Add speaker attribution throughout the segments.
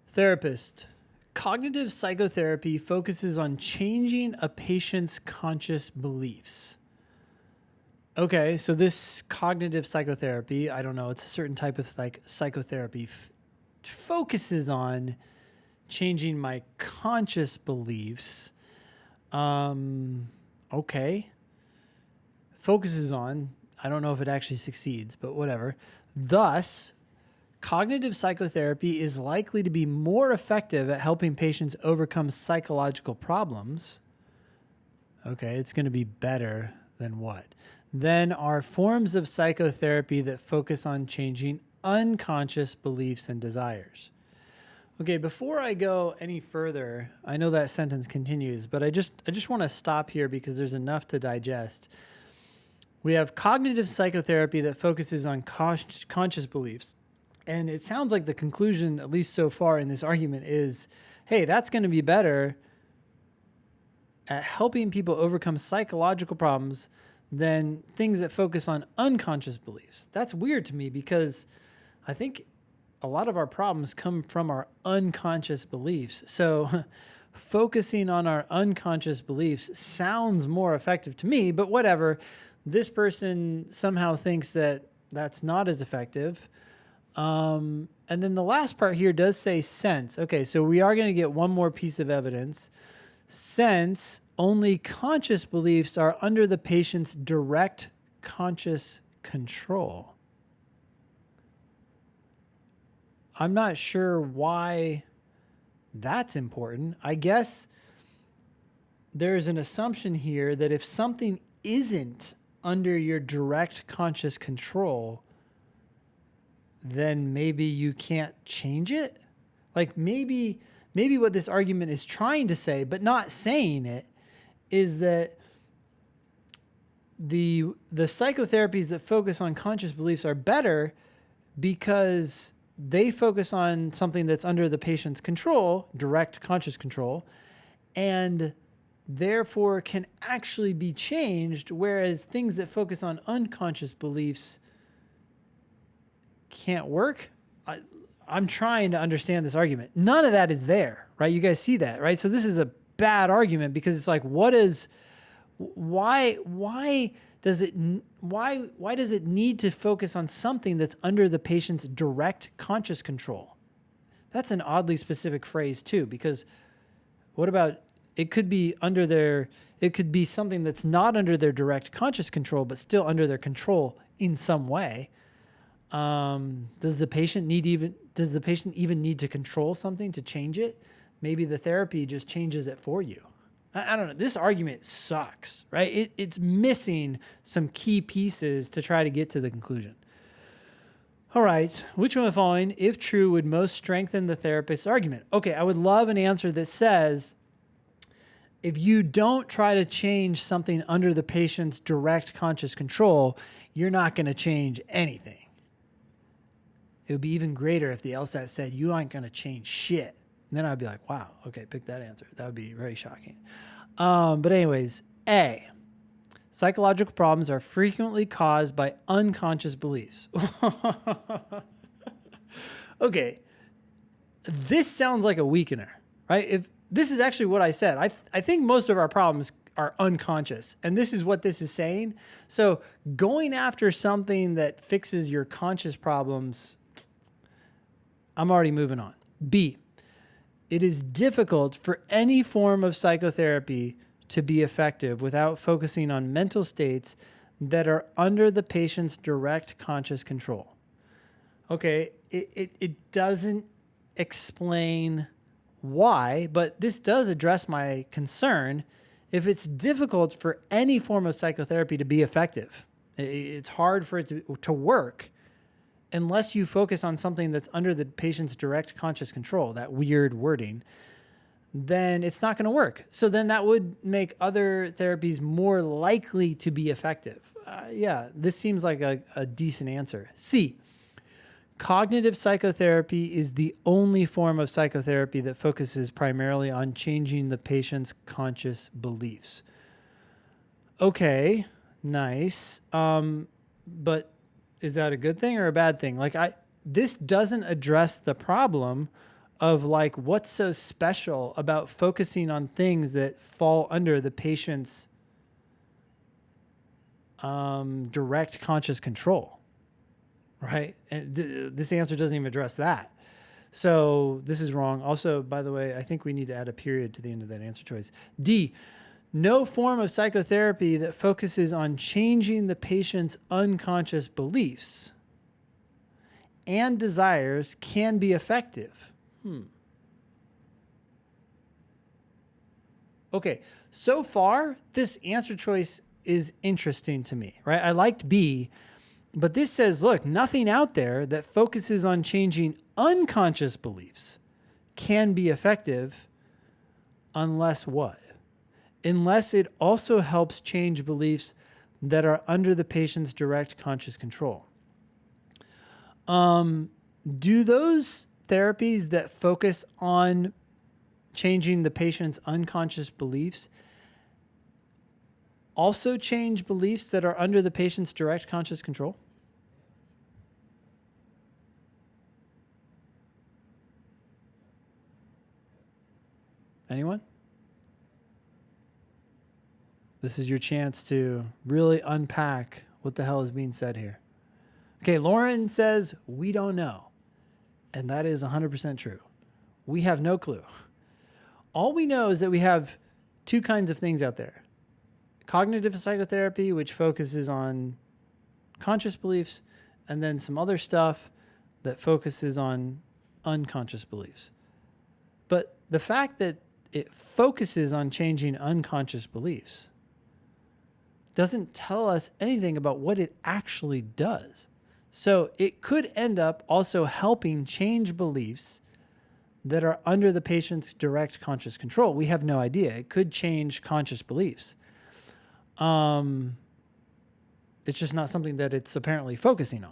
Speaker 1: Therapist. Cognitive psychotherapy focuses on changing a patient's conscious beliefs. Okay, so this cognitive psychotherapy, I don't know, it's a certain type of psychotherapy, focuses on changing my conscious beliefs. Okay. Focuses on, I don't know if it actually succeeds, but whatever. Thus, cognitive psychotherapy is likely to be more effective at helping patients overcome psychological problems. Okay, it's going to be better than what? Then are forms of psychotherapy that focus on changing unconscious beliefs and desires. Okay, before I go any further, I know that sentence continues, but I just want to stop here because there's enough to digest. We have cognitive psychotherapy that focuses on conscious beliefs. And it sounds like the conclusion, at least so far in this argument, is, hey, that's going to be better at helping people overcome psychological problems than things that focus on unconscious beliefs. That's weird to me because I think a lot of our problems come from our unconscious beliefs. So focusing on our unconscious beliefs sounds more effective to me, but whatever. This person somehow thinks that that's not as effective. And then the last part here does say sense. Okay, so we are going to get one more piece of evidence. Since only conscious beliefs are under the patient's direct conscious control. I'm not sure why that's important. I guess there's an assumption here that if something isn't under your direct conscious control, then maybe you can't change it. Like maybe what this argument is trying to say, but not saying it, is that the psychotherapies that focus on conscious beliefs are better because they focus on something that's under the patient's control, direct conscious control, and therefore can actually be changed, whereas things that focus on unconscious beliefs can't work. I'm trying to understand this argument. None of that is there, right? You guys see that, right? So this is a bad argument because it's like, why does it need to focus on something that's under the patient's direct conscious control? That's an oddly specific phrase too, because what about, it could be something that's not under their direct conscious control, but still under their control in some way. Does the patient even need to control something to change it? Maybe the therapy just changes it for you. I don't know. This argument sucks, right? It's missing some key pieces to try to get to the conclusion. All right. Which one of the following, if true, would most strengthen the therapist's argument? Okay. I would love an answer that says, if you don't try to change something under the patient's direct conscious control, you're not going to change anything. It would be even greater if the LSAT said, you aren't going to change shit. And then I'd be like, wow, okay, pick that answer. That would be very shocking. But anyways, A, psychological problems are frequently caused by unconscious beliefs. Okay, this sounds like a weakener, right? If this is actually what I said. I think most of our problems are unconscious, and this is what this is saying. So going after something that fixes your conscious problems, I'm already moving on. B, it is difficult for any form of psychotherapy to be effective without focusing on mental states that are under the patient's direct conscious control. Okay, it doesn't explain why, but this does address my concern. If it's difficult for any form of psychotherapy to be effective, it's hard for it to work unless you focus on something that's under the patient's direct conscious control, that weird wording, then it's not going to work. So then that would make other therapies more likely to be effective. Yeah, this seems like a decent answer. C, cognitive psychotherapy is the only form of psychotherapy that focuses primarily on changing the patient's conscious beliefs. Okay, nice. But is that a good thing or a bad thing? Like this doesn't address the problem of like what's so special about focusing on things that fall under the patient's direct conscious control, right? And this answer doesn't even address that. So this is wrong. Also, by the way, I think we need to add a period to the end of that answer choice. D, no form of psychotherapy that focuses on changing the patient's unconscious beliefs and desires can be effective. Okay, so far, this answer choice is interesting to me, right? I liked B, but this says, look, nothing out there that focuses on changing unconscious beliefs can be effective unless what? Unless it also helps change beliefs that are under the patient's direct conscious control. Do those therapies that focus on changing the patient's unconscious beliefs also change beliefs that are under the patient's direct conscious control? Anyone? This is your chance to really unpack what the hell is being said here. Okay, Lauren says, we don't know. And that is 100% true. We have no clue. All we know is that we have two kinds of things out there. Cognitive psychotherapy, which focuses on conscious beliefs, and then some other stuff that focuses on unconscious beliefs. But the fact that it focuses on changing unconscious beliefs doesn't tell us anything about what it actually does. So it could end up also helping change beliefs that are under the patient's direct conscious control. We have no idea. It could change conscious beliefs. It's just not something that it's apparently focusing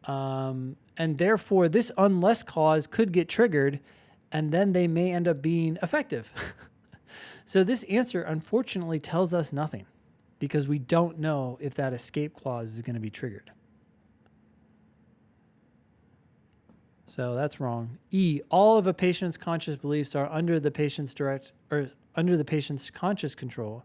Speaker 1: on. And therefore, this unless clause could get triggered, and then they may end up being effective. So this answer, unfortunately, tells us nothing because we don't know if that escape clause is going to be triggered. So that's wrong. E, all of a patient's conscious beliefs are under the patient's conscious control.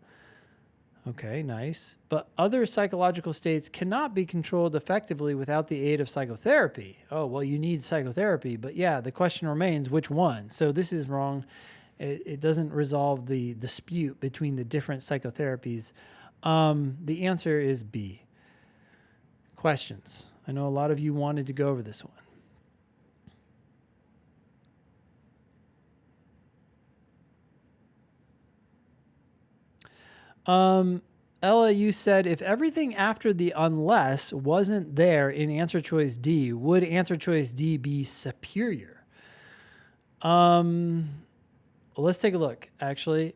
Speaker 1: Okay, nice. But other psychological states cannot be controlled effectively without the aid of psychotherapy. Oh, well, you need psychotherapy. But yeah, the question remains, which one? So this is wrong. It doesn't resolve the dispute between the different psychotherapies. The answer is B. Questions. I know a lot of you wanted to go over this one. Ella, you said if everything after the unless wasn't there in answer choice D, would answer choice D be superior? Let's take a look. Actually,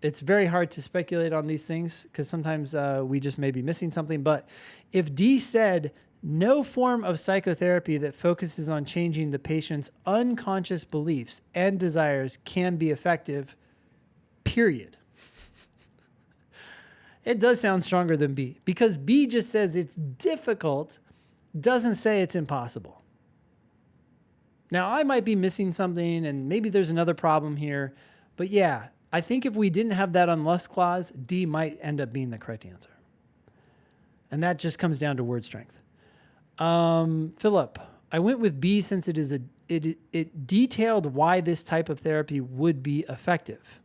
Speaker 1: it's very hard to speculate on these things because sometimes we just may be missing something. But if D said no form of psychotherapy that focuses on changing the patient's unconscious beliefs and desires can be effective, period. It does sound stronger than B because B just says it's difficult, doesn't say it's impossible. Now, I might be missing something and maybe there's another problem here, but yeah, I think if we didn't have that unless clause, D might end up being the correct answer. And that just comes down to word strength. Philip, I went with B since it detailed why this type of therapy would be effective.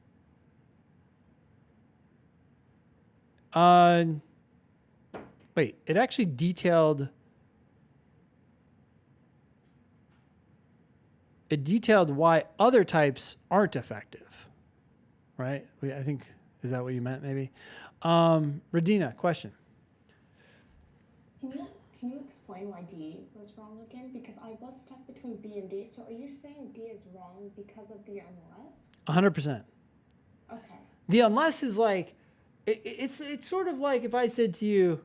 Speaker 1: Wait, it actually detailed why other types aren't effective, right? I think, is that what you meant maybe? Radina, question.
Speaker 2: Can you explain why D was wrong again? Because I was stuck between B and D. So are you saying D is wrong because of the unless?
Speaker 1: 100%.
Speaker 2: Okay.
Speaker 1: The unless is like, it's sort of like if I said to you,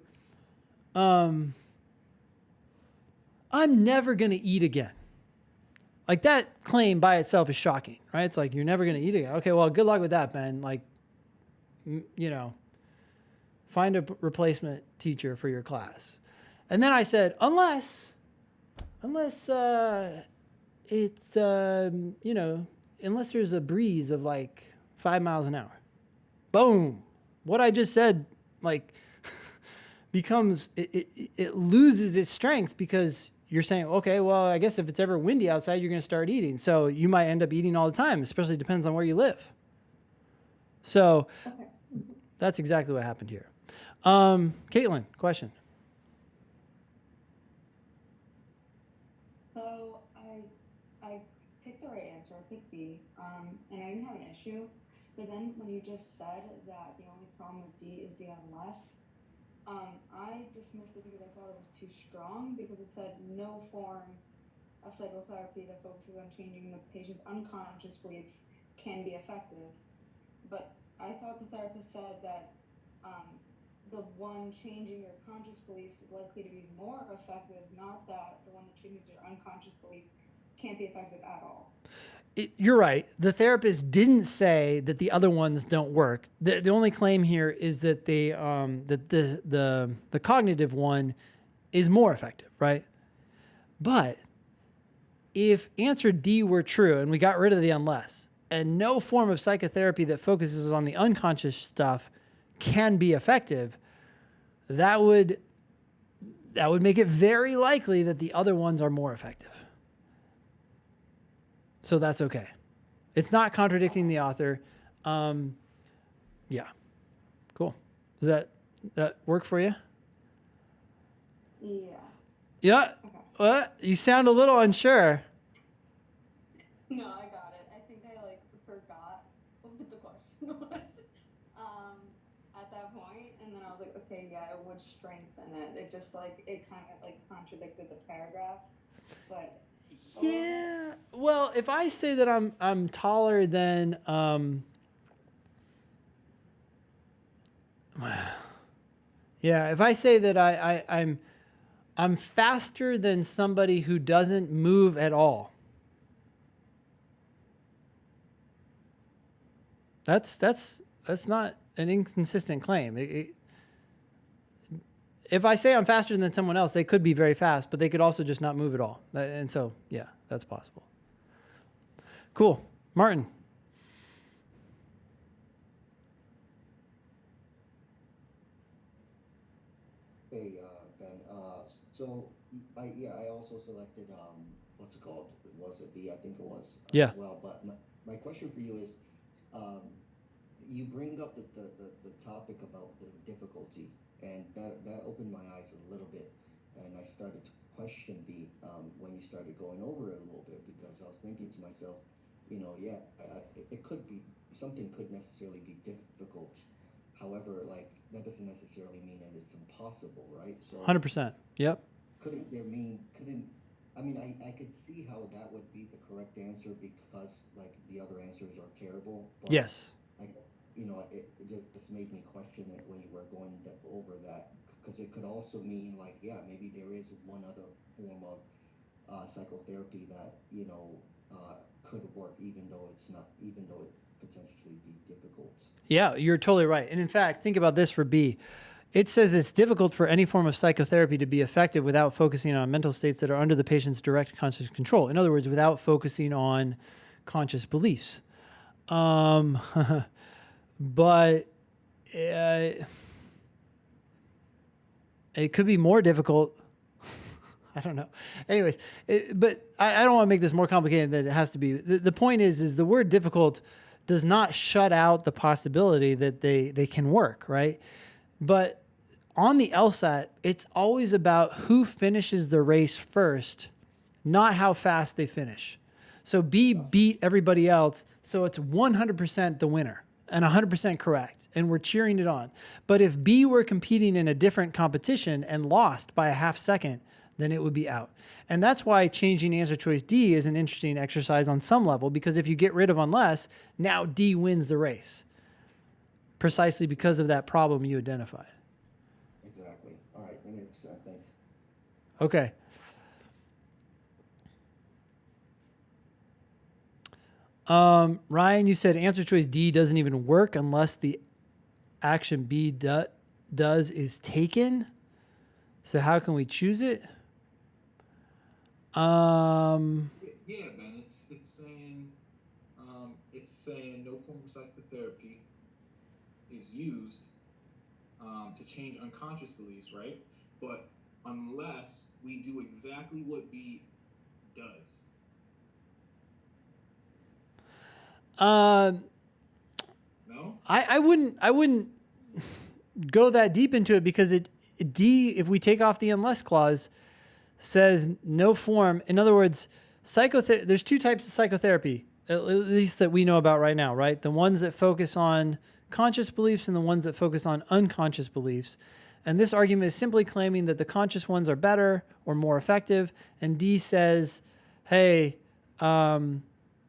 Speaker 1: I'm never going to eat again. Like that claim by itself is shocking, right? It's like, you're never going to eat again. Okay, well, good luck with that, Ben. Like, find a replacement teacher for your class. And then I said, unless it's, you know, unless there's a breeze of like 5 miles an hour. Boom. What I just said, like, becomes, it loses its strength because you're saying, okay, well, I guess if it's ever windy outside, you're going to start eating. So you might end up eating all the time, especially depends on where you live. So
Speaker 2: Okay.
Speaker 1: that's exactly what happened here. Caitlin, question.
Speaker 3: So I picked the right answer. I picked B, and I didn't have an issue. But then when you just said that the only problem with D is the unless, I dismissed it because I thought it was too strong because it said no form of psychotherapy that focuses on changing the patient's unconscious beliefs can be effective. But I thought the therapist said that the one changing your conscious beliefs is likely to be more effective, not that the one that changes your unconscious belief can't be effective at all.
Speaker 1: You're right. The therapist didn't say that the other ones don't work. The only claim here is that the cognitive one is more effective, right? But if answer D were true and we got rid of the unless, and no form of psychotherapy that focuses on the unconscious stuff can be effective, that would make it very likely that the other ones are more effective. So that's okay. It's not contradicting the author. Yeah. Cool. Does that work for you?
Speaker 3: Yeah.
Speaker 1: Yeah.
Speaker 3: Okay.
Speaker 1: What? You sound a little unsure.
Speaker 3: No, I got it. I think I forgot what the question was at that point, and then I was like, okay, yeah, it would strengthen it. It just it kind of contradicted the paragraph, but
Speaker 1: Yeah. Well, if I say that I'm taller than yeah, if I say that I'm faster than somebody who doesn't move at all. That's not an inconsistent claim. If I say I'm faster than someone else, they could be very fast, but they could also just not move at all. And so, yeah, that's possible. Cool. Martin.
Speaker 4: Hey, Ben. I also selected what's it called? Was it B? I think it was
Speaker 1: Yeah.
Speaker 4: as well. But my question for you is, um, you bring up the topic about the difficulty, and that opened my eyes a little bit, and I started to question B when you started going over it a little bit because I was thinking to myself, yeah, it could be something could necessarily be difficult. However, that doesn't necessarily mean that it's impossible, right? So
Speaker 1: 100%. Yep.
Speaker 4: couldn't I mean I could see how that would be the correct answer because the other answers are terrible, but
Speaker 1: Yes.
Speaker 4: like it just made me question it when you were going over that because it could also mean yeah, maybe there is one other form of psychotherapy that could work even though it potentially be difficult.
Speaker 1: Yeah, you're totally right. And in fact, think about this for B. It says it's difficult for any form of psychotherapy to be effective without focusing on mental states that are under the patient's direct conscious control. In other words, without focusing on conscious beliefs. But it could be more difficult. I don't know. Anyways, but I don't want to make this more complicated than it has to be. The point is the word difficult does not shut out the possibility that they can work, right? But on the LSAT, it's always about who finishes the race first, not how fast they finish. So B beat everybody else, so it's 100% the winner and 100% correct, and we're cheering it on. But if B were competing in a different competition and lost by a half second, then it would be out. And that's why changing answer choice D is an interesting exercise on some level, because if you get rid of unless, now D wins the race, precisely because of that problem you identified.
Speaker 4: Exactly. All right, that makes sense. Thanks.
Speaker 1: Okay. Ryan, you said answer choice D doesn't even work unless the action B does is taken. So how can we choose it?
Speaker 4: Yeah,
Speaker 5: Yeah, Ben. It's saying no form of psychotherapy is used to change unconscious beliefs, right? But unless we do exactly what B does.
Speaker 1: Um,
Speaker 5: No?
Speaker 1: I wouldn't go that deep into it because D, if we take off the unless clause, says no form. In other words, there's two types of psychotherapy, at least that we know about right now, right? The ones that focus on conscious beliefs and the ones that focus on unconscious beliefs. And this argument is simply claiming that the conscious ones are better or more effective. And D says, hey, the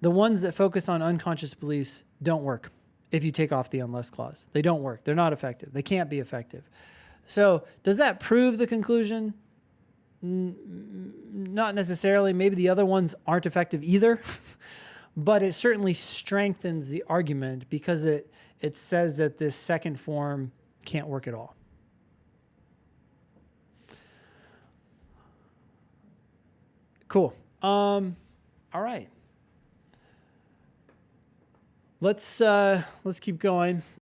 Speaker 1: ones that focus on unconscious beliefs don't work if you take off the unless clause. They don't work. They're not effective. They can't be effective. So does that prove the conclusion? Not necessarily. Maybe the other ones aren't effective either, but it certainly strengthens the argument because it says that this second form can't work at all. Cool. All right. Let's keep going.